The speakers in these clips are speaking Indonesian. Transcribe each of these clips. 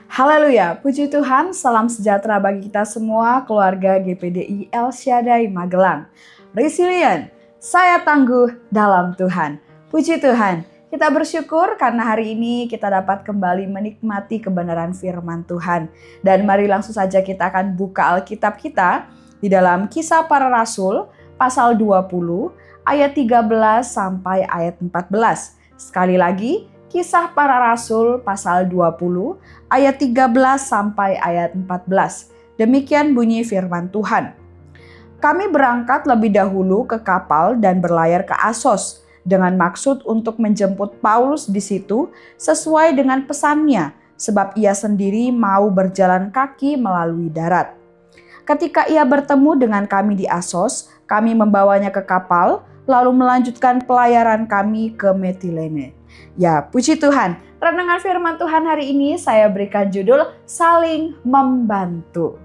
Haleluya, puji Tuhan, salam sejahtera bagi kita semua, keluarga GPDI El Shaddai Magelang. Resilient, saya tangguh dalam Tuhan. Puji Tuhan, kita bersyukur karena hari ini kita dapat kembali menikmati kebenaran firman Tuhan. Dan mari langsung saja kita akan buka Alkitab kita di dalam Kisah Para Rasul, pasal 20, ayat 13 sampai ayat 14. Sekali lagi, Kisah Para Rasul pasal 20 ayat 13 sampai ayat 14. Demikian bunyi firman Tuhan. Kami berangkat lebih dahulu ke kapal dan berlayar ke Asos dengan maksud untuk menjemput Paulus di situ sesuai dengan pesannya, sebab ia sendiri mau berjalan kaki melalui darat. Ketika ia bertemu dengan kami di Asos, kami membawanya ke kapal lalu melanjutkan pelayaran kami ke Metilene. Ya, puji Tuhan. Renungan firman Tuhan hari ini saya berikan judul Saling Membantu.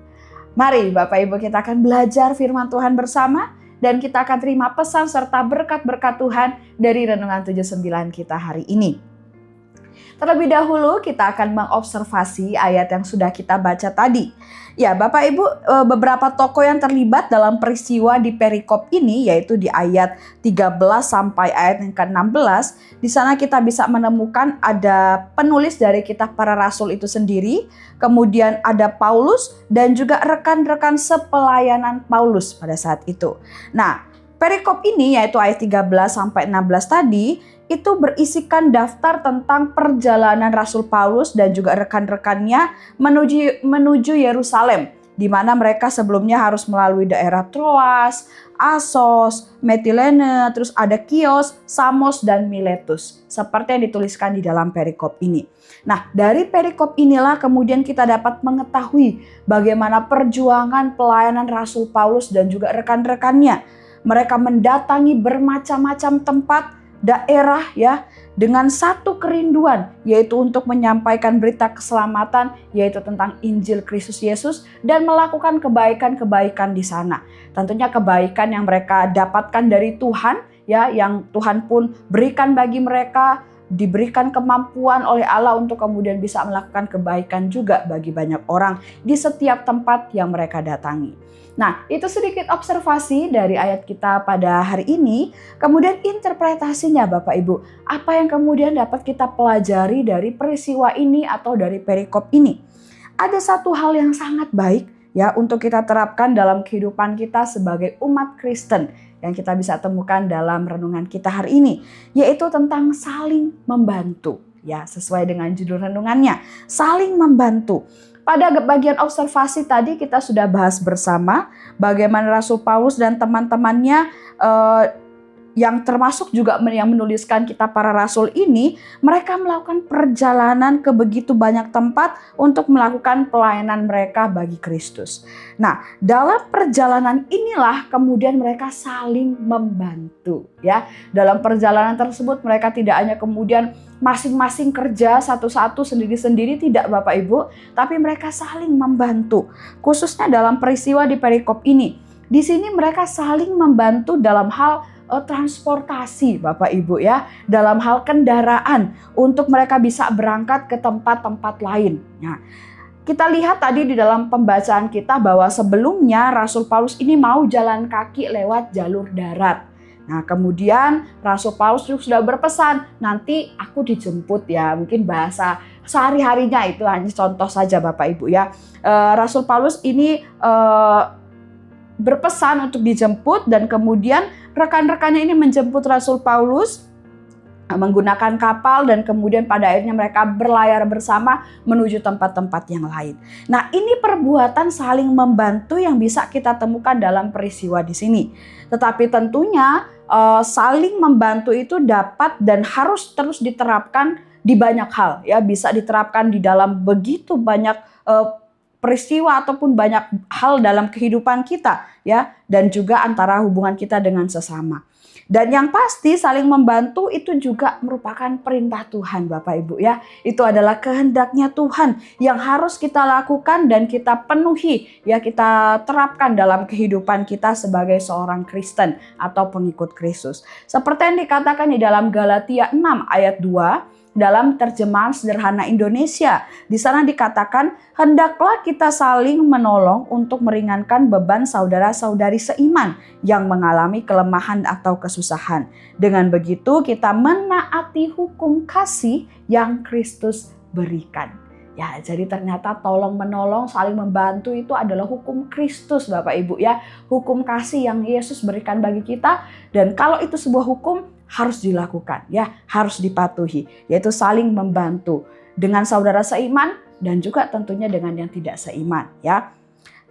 Mari Bapak Ibu kita akan belajar firman Tuhan bersama dan kita akan terima pesan serta berkat-berkat Tuhan dari renungan 79 kita hari ini. Terlebih dahulu kita akan mengobservasi ayat yang sudah kita baca tadi. Ya, Bapak Ibu, beberapa tokoh yang terlibat dalam peristiwa di perikop ini yaitu di ayat 13 sampai ayat yang ke-16. Di sana kita bisa menemukan ada penulis dari kitab Para Rasul itu sendiri, kemudian ada Paulus dan juga rekan-rekan sepelayanan Paulus pada saat itu. Nah, perikop ini yaitu ayat 13 sampai 16 tadi itu berisikan daftar tentang perjalanan Rasul Paulus dan juga rekan-rekannya menuju Yerusalem, di mana mereka sebelumnya harus melalui daerah Troas, Asos, Metilene, terus ada Kios, Samos, dan Miletus, seperti yang dituliskan di dalam perikop ini. Nah, dari perikop inilah kemudian kita dapat mengetahui bagaimana perjuangan pelayanan Rasul Paulus dan juga rekan-rekannya. Mereka mendatangi bermacam-macam tempat, daerah ya, dengan satu kerinduan, yaitu untuk menyampaikan berita keselamatan, yaitu tentang Injil Kristus Yesus, dan melakukan kebaikan-kebaikan di sana. Tentunya kebaikan yang mereka dapatkan dari Tuhan, ya, yang Tuhan pun berikan bagi mereka, diberikan kemampuan oleh Allah untuk kemudian bisa melakukan kebaikan juga bagi banyak orang di setiap tempat yang mereka datangi. Nah, itu sedikit observasi dari ayat kita pada hari ini. Kemudian interpretasinya Bapak Ibu, apa yang kemudian dapat kita pelajari dari peristiwa ini atau dari perikop ini? Ada satu hal yang sangat baik ya untuk kita terapkan dalam kehidupan kita sebagai umat Kristen yang kita bisa temukan dalam renungan kita hari ini, yaitu tentang saling membantu. Ya, sesuai dengan judul renungannya, saling membantu. Pada bagian observasi tadi kita sudah bahas bersama bagaimana Rasul Paulus dan teman-temannya yang termasuk juga yang menuliskan kitab Para Rasul ini, mereka melakukan perjalanan ke begitu banyak tempat untuk melakukan pelayanan mereka bagi Kristus. Nah, dalam perjalanan inilah kemudian mereka saling membantu ya. Dalam perjalanan tersebut mereka tidak hanya kemudian masing-masing kerja satu-satu sendiri-sendiri, tidak Bapak Ibu, tapi mereka saling membantu. Khususnya dalam peristiwa di perikop ini. Di sini mereka saling membantu dalam hal transportasi Bapak Ibu ya, dalam hal kendaraan untuk mereka bisa berangkat ke tempat-tempat lain. Nah, kita lihat tadi di dalam pembacaan kita bahwa sebelumnya Rasul Paulus ini mau jalan kaki lewat jalur darat. Nah, kemudian Rasul Paulus sudah berpesan, nanti aku dijemput ya, mungkin bahasa sehari-harinya itu hanya contoh saja Bapak Ibu ya. Rasul Paulus ini berpesan untuk dijemput dan kemudian rekan-rekannya ini menjemput Rasul Paulus menggunakan kapal dan kemudian pada akhirnya mereka berlayar bersama menuju tempat-tempat yang lain. Nah, ini perbuatan saling membantu yang bisa kita temukan dalam peristiwa di sini. Tetapi tentunya saling membantu itu dapat dan harus terus diterapkan di banyak hal ya, bisa diterapkan di dalam begitu banyak peristiwa ataupun banyak hal dalam kehidupan kita ya, dan juga antara hubungan kita dengan sesama. Dan yang pasti saling membantu itu juga merupakan perintah Tuhan Bapak Ibu ya. Itu adalah kehendaknya Tuhan yang harus kita lakukan dan kita penuhi ya, kita terapkan dalam kehidupan kita sebagai seorang Kristen atau pengikut Kristus. Seperti yang dikatakan di dalam Galatia 6 ayat 2, dalam terjemahan sederhana Indonesia. Di sana dikatakan, hendaklah kita saling menolong untuk meringankan beban saudara-saudari seiman yang mengalami kelemahan atau kesusahan. Dengan begitu kita menaati hukum kasih yang Kristus berikan. Ya, jadi ternyata tolong menolong, saling membantu itu adalah hukum Kristus Bapak Ibu ya. Hukum kasih yang Yesus berikan bagi kita, dan kalau itu sebuah hukum harus dilakukan ya, harus dipatuhi, yaitu saling membantu dengan saudara seiman dan juga tentunya dengan yang tidak seiman ya.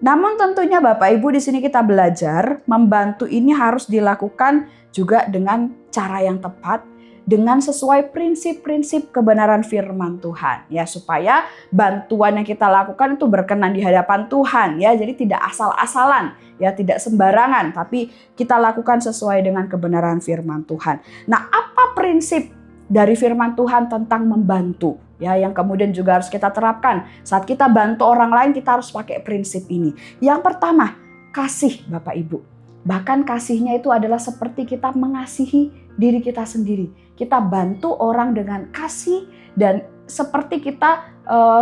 Namun tentunya Bapak Ibu di sini kita belajar membantu ini harus dilakukan juga dengan cara yang tepat, dengan sesuai prinsip-prinsip kebenaran firman Tuhan ya, supaya bantuan yang kita lakukan itu berkenan di hadapan Tuhan ya. Jadi tidak asal-asalan ya, tidak sembarangan, tapi kita lakukan sesuai dengan kebenaran firman Tuhan. Nah, apa prinsip dari firman Tuhan tentang membantu ya, yang kemudian juga harus kita terapkan saat kita bantu orang lain? Kita harus pakai prinsip ini. Yang pertama, kasih Bapak Ibu. Bahkan kasihnya itu adalah seperti kita mengasihi diri kita sendiri. Kita bantu orang dengan kasih dan seperti kita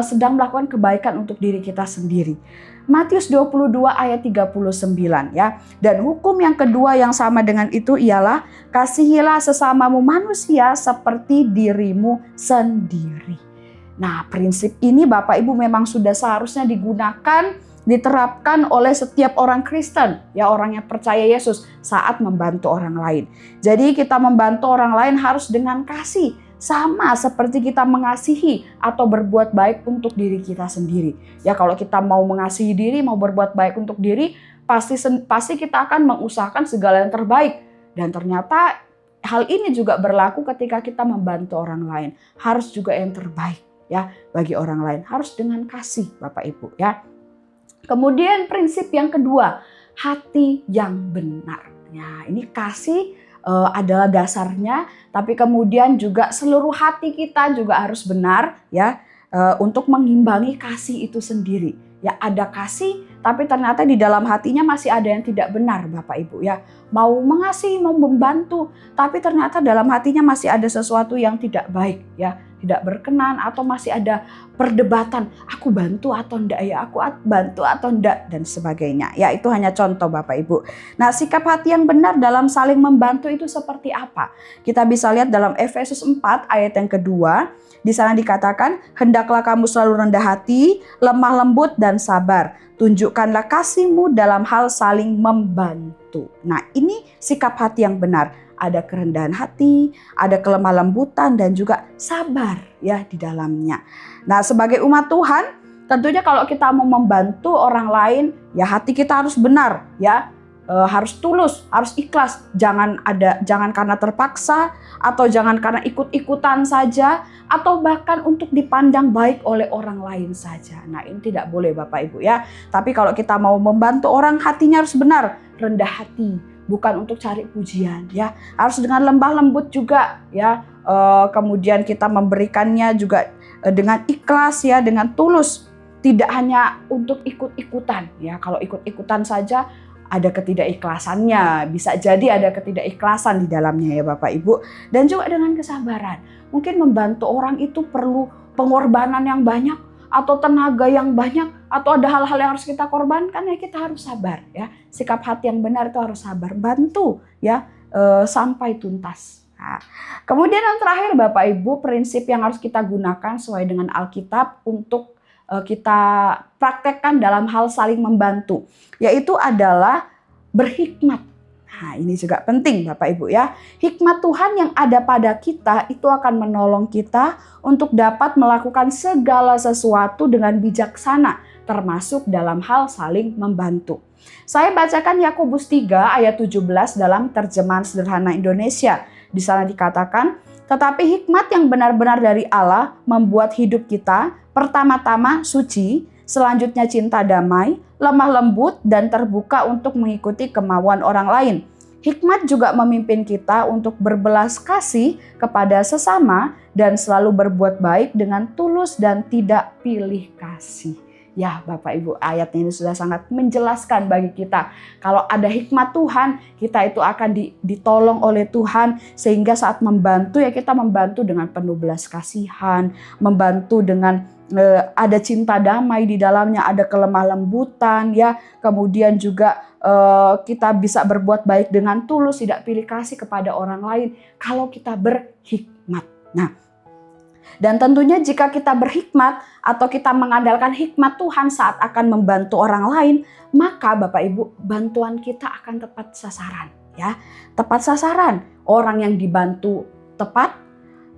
sedang melakukan kebaikan untuk diri kita sendiri. Matius 22 ayat 39 ya. Dan hukum yang kedua yang sama dengan itu ialah kasihilah sesamamu manusia seperti dirimu sendiri. Nah, prinsip ini Bapak Ibu memang sudah seharusnya digunakan, diterapkan oleh setiap orang Kristen ya, orang yang percaya Yesus saat membantu orang lain. Jadi kita membantu orang lain harus dengan kasih, sama seperti kita mengasihi atau berbuat baik untuk diri kita sendiri. Ya, kalau kita mau mengasihi diri, mau berbuat baik untuk diri, pasti kita akan mengusahakan segala yang terbaik. Dan ternyata hal ini juga berlaku ketika kita membantu orang lain. Harus juga yang terbaik ya bagi orang lain, harus dengan kasih Bapak Ibu ya. Kemudian prinsip yang kedua, hati yang benar. Ya, ini kasih adalah dasarnya, tapi kemudian juga seluruh hati kita juga harus benar ya, untuk mengimbangi kasih itu sendiri. Ya, ada kasih tapi ternyata di dalam hatinya masih ada yang tidak benar Bapak Ibu ya. Mau mengasihi, mau membantu, tapi ternyata dalam hatinya masih ada sesuatu yang tidak baik ya, tidak berkenan, atau masih ada perdebatan, aku bantu atau enggak ya, aku bantu atau enggak, dan sebagainya. Ya, itu hanya contoh Bapak Ibu. Nah, sikap hati yang benar dalam saling membantu itu seperti apa? Kita bisa lihat dalam Efesus 4 ayat yang kedua. Di sana dikatakan, hendaklah kamu selalu rendah hati, lemah lembut dan sabar. Tunjukkanlah kasihmu dalam hal saling membantu. Nah, ini sikap hati yang benar. Ada kerendahan hati, ada kelemah lembutan dan juga sabar ya di dalamnya. Nah, sebagai umat Tuhan, tentunya kalau kita mau membantu orang lain, ya hati kita harus benar ya. Harus tulus, harus ikhlas. Jangan karena terpaksa, atau jangan karena ikut-ikutan saja, atau bahkan untuk dipandang baik oleh orang lain saja. Nah, ini tidak boleh Bapak Ibu ya. Tapi kalau kita mau membantu orang, hatinya harus benar, rendah hati, bukan untuk cari pujian ya. Harus dengan lembah lembut juga ya. Kemudian kita memberikannya juga dengan ikhlas ya, dengan tulus. Tidak hanya untuk ikut-ikutan ya. Kalau ikut-ikutan saja ada ketidakikhlasannya, bisa jadi ada ketidakikhlasan di dalamnya ya Bapak Ibu. Dan juga dengan kesabaran. Mungkin membantu orang itu perlu pengorbanan yang banyak, atau tenaga yang banyak, atau ada hal-hal yang harus kita korbankan, ya kita harus sabar ya. Sikap hati yang benar itu harus sabar, bantu ya sampai tuntas. Nah, kemudian yang terakhir Bapak Ibu, prinsip yang harus kita gunakan sesuai dengan Alkitab untuk kita praktekkan dalam hal saling membantu, yaitu adalah berhikmat. Nah, ini juga penting Bapak Ibu ya. Hikmat Tuhan yang ada pada kita itu akan menolong kita untuk dapat melakukan segala sesuatu dengan bijaksana, termasuk dalam hal saling membantu. Saya bacakan Yakobus 3 ayat 17 dalam terjemahan sederhana Indonesia. Di sana dikatakan, tetapi hikmat yang benar-benar dari Allah membuat hidup kita pertama-tama suci, selanjutnya cinta damai, lemah lembut, dan terbuka untuk mengikuti kemauan orang lain. Hikmat juga memimpin kita untuk berbelas kasih kepada sesama dan selalu berbuat baik dengan tulus dan tidak pilih kasih. Ya Bapak Ibu, ayatnya ini sudah sangat menjelaskan bagi kita. Kalau ada hikmat Tuhan, kita itu akan ditolong oleh Tuhan. Sehingga saat membantu ya kita membantu dengan penuh belas kasihan. Membantu dengan ada cinta damai di dalamnya, ada kelemah lembutan ya. Kemudian juga kita bisa berbuat baik dengan tulus, tidak pilih kasih kepada orang lain. Kalau kita berhikmat. Nah, dan tentunya jika kita berhikmat atau kita mengandalkan hikmat Tuhan saat akan membantu orang lain, maka Bapak Ibu, bantuan kita akan tepat sasaran ya. Tepat sasaran. Orang yang dibantu tepat,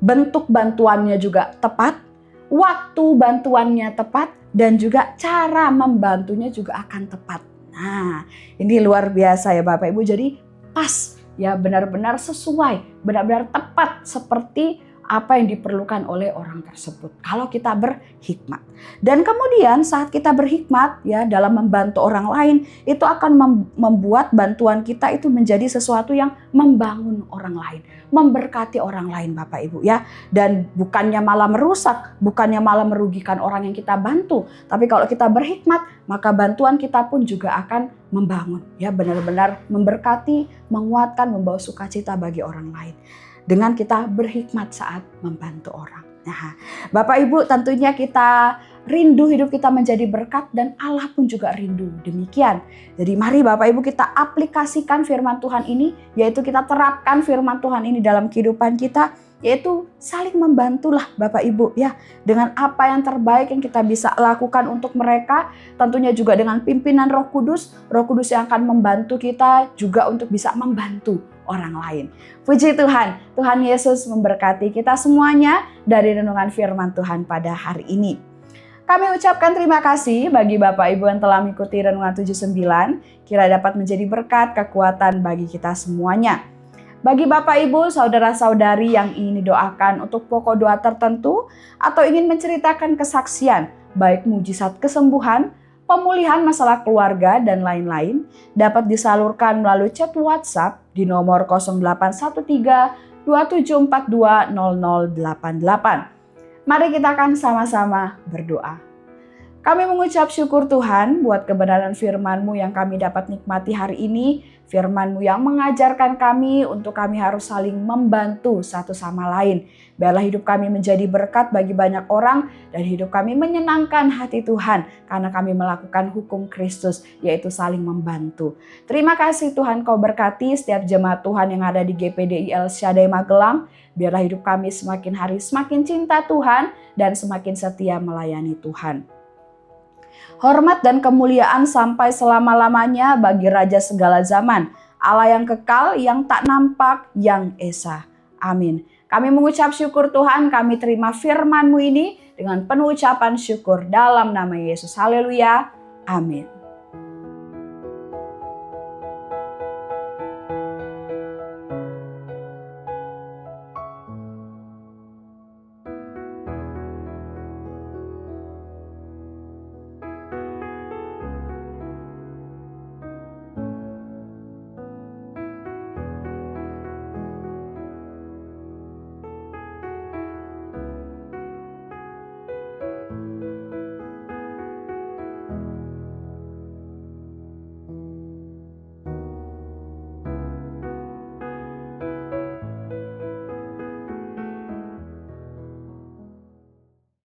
bentuk bantuannya juga tepat, waktu bantuannya tepat, dan juga cara membantunya juga akan tepat. Nah, ini luar biasa ya Bapak Ibu. Jadi pas ya, benar-benar sesuai, benar-benar tepat seperti apa yang diperlukan oleh orang tersebut kalau kita berhikmat. Dan kemudian saat kita berhikmat ya dalam membantu orang lain, itu akan membuat bantuan kita itu menjadi sesuatu yang membangun orang lain, memberkati orang lain Bapak Ibu ya. Dan bukannya malah merusak, bukannya malah merugikan orang yang kita bantu, tapi kalau kita berhikmat, maka bantuan kita pun juga akan membangun ya, benar-benar memberkati, menguatkan, membawa sukacita bagi orang lain. Dengan kita berhikmat saat membantu orang. Nah, Bapak Ibu, tentunya kita rindu hidup kita menjadi berkat dan Allah pun juga rindu demikian. Jadi mari Bapak Ibu kita aplikasikan firman Tuhan ini, yaitu kita terapkan firman Tuhan ini dalam kehidupan kita, yaitu saling membantulah Bapak Ibu ya, dengan apa yang terbaik yang kita bisa lakukan untuk mereka, tentunya juga dengan pimpinan Roh Kudus yang akan membantu kita juga untuk bisa membantu orang lain. Puji Tuhan, Tuhan Yesus memberkati kita semuanya dari renungan firman Tuhan pada hari ini. Kami ucapkan terima kasih bagi Bapak Ibu yang telah mengikuti renungan 79, kira dapat menjadi berkat kekuatan bagi kita semuanya. Bagi Bapak Ibu, saudara-saudari yang ingin didoakan untuk pokok doa tertentu atau ingin menceritakan kesaksian, baik mujizat kesembuhan, pemulihan masalah keluarga, dan lain-lain, dapat disalurkan melalui chat WhatsApp di nomor 0813 2742 0088. Mari kita akan sama-sama berdoa. Kami mengucap syukur Tuhan buat kebenaran firman-Mu yang kami dapat nikmati hari ini. Firman-Mu yang mengajarkan kami untuk kami harus saling membantu satu sama lain. Biarlah hidup kami menjadi berkat bagi banyak orang dan hidup kami menyenangkan hati Tuhan karena kami melakukan hukum Kristus, yaitu saling membantu. Terima kasih Tuhan, Kau berkati setiap jemaat Tuhan yang ada di GPDI El Shaddai Magelang. Biarlah hidup kami semakin hari semakin cinta Tuhan dan semakin setia melayani Tuhan. Hormat dan kemuliaan sampai selama-lamanya bagi Raja segala zaman, Allah yang kekal, yang tak nampak, yang esa. Amin. Kami mengucap syukur Tuhan, kami terima firman-Mu ini dengan penuh ucapan syukur dalam nama Yesus. Haleluya. Amin.